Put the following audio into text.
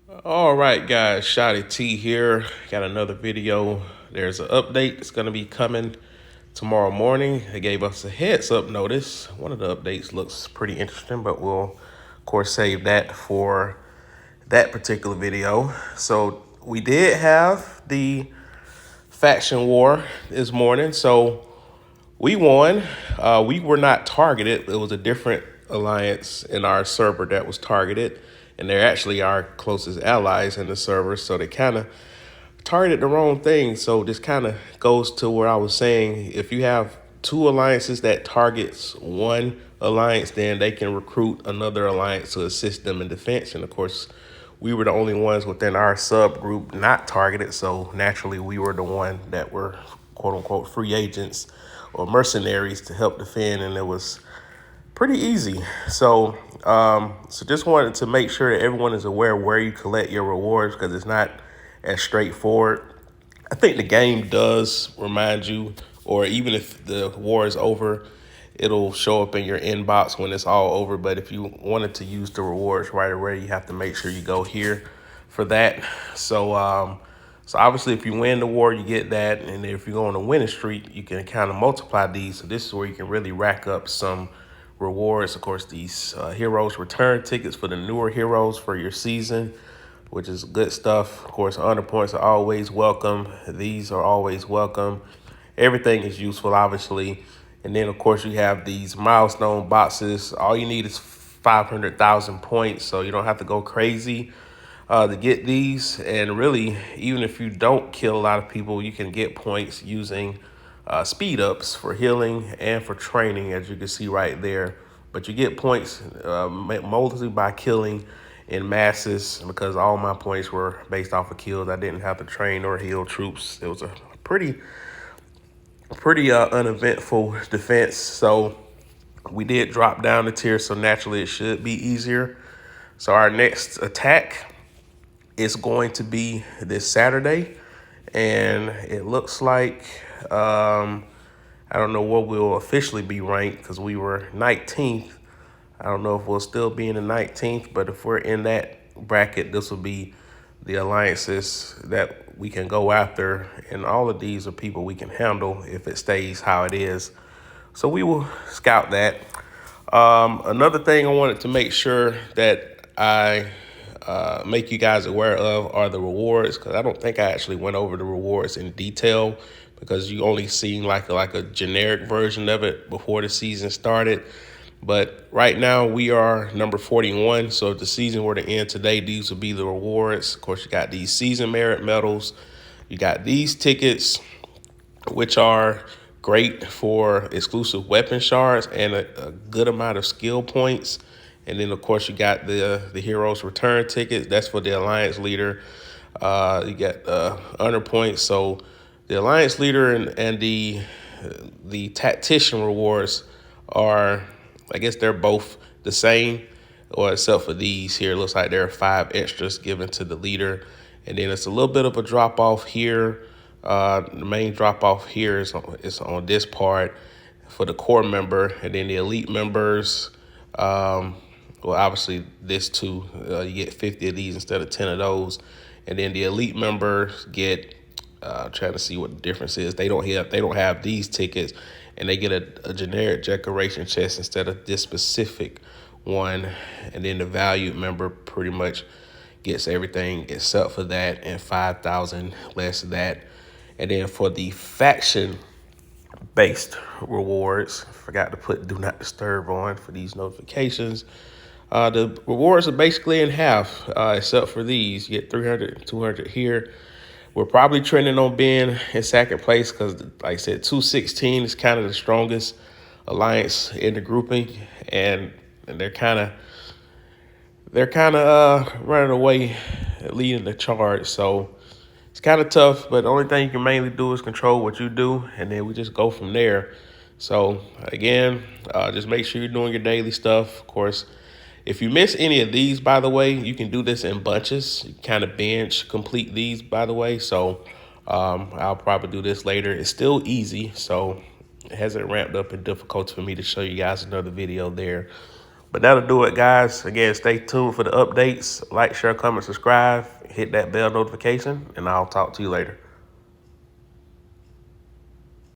All right, guys, Shotty T here. Got another video. There's an update that's going to be coming tomorrow morning. They gave us a heads up notice. One of the updates looks pretty interesting, but we'll, of course, save that for that particular video. So we did have the faction war this morning. So we won. We were not targeted. It was a different alliance in our server that was targeted, and they're actually our closest allies in the server. So they kind of targeted the wrong thing. So this kind of goes to where I was saying, if you have two alliances that targets one alliance, then they can recruit another alliance to assist them in defense. And of course, we were the only ones within our subgroup not targeted. So naturally, we were the one that were quote unquote free agents or mercenaries to help defend. And it was pretty easy. So just wanted to make sure that everyone is aware where you collect your rewards, because it's not as straightforward. I think the game does remind you, or even if the war is over, it'll show up in your inbox when it's all over. But if you wanted to use the rewards right away, you have to make sure you go here for that. So obviously, if you win the war, you get that, and if you go on a winning streak, you can kind of multiply these. So this is where you can really rack up some rewards. Of course, these heroes return tickets for the newer heroes for your season, which is good stuff. Of course, honor points are always welcome. These are always welcome. Everything is useful, obviously. And then, of course, you have these milestone boxes. All you need is 500,000 points, so you don't have to go crazy to get these. And really, even if you don't kill a lot of people, you can get points using speed ups for healing and for training, as you can see right there. But you get points mostly by killing in masses, because all my points were based off of kills. I didn't have to train or heal troops. It was a pretty uneventful defense. So we did drop down the tier, so naturally it should be easier. So our next attack is going to be this Saturday, and it looks like I don't know what we'll officially be ranked, because we were 19th. I don't know if we'll still be in the 19th, but if we're in that bracket, this will be the alliances that we can go after. And all of these are people we can handle if it stays how it is. So we will scout that. Another thing I wanted to make sure that I make you guys aware of are the rewards, because I don't think I actually went over the rewards in detail, because you only seen like a generic version of it before the season started. But right now we are number 41. So if the season were to end today, these would be the rewards. Of course, you got these season merit medals. You got these tickets, which are great for exclusive weapon shards and a good amount of skill points. And then, of course, you got the heroes return tickets. That's for the alliance leader. You got honor points. So the alliance leader and the tactician rewards are, I guess they're both the same, or except for these here. It looks like there are 5 extras given to the leader. And then it's a little bit of a drop off here. The main drop off here is on this part for the core member, and then the elite members. Well, obviously this too, you get 50 of these instead of 10 of those. And then the elite members get, trying to see what the difference is. They don't have these tickets, and they get a generic decoration chest instead of this specific one. And then the valued member pretty much gets everything except for that, and 5,000 less of that. And then for the faction based rewards, forgot to put do not disturb on for these notifications. The rewards are basically in half, except for these. You get 300, 200 here. We're probably trending on being in second place, because, like I said, 216 is kind of the strongest alliance in the grouping, and they're kind of running away, leading the charge. So it's kind of tough, but the only thing you can mainly do is control what you do, and then we just go from there. So again, just make sure you're doing your daily stuff. Of course, if you miss any of these, by the way, you can do this in bunches. You kind of binge complete these, by the way. So I'll probably do this later. It's still easy, so it hasn't ramped up in difficulty for me to show you guys another video there. But that'll do it, guys. Again, stay tuned for the updates. Like, share, comment, subscribe. Hit that bell notification, and I'll talk to you later.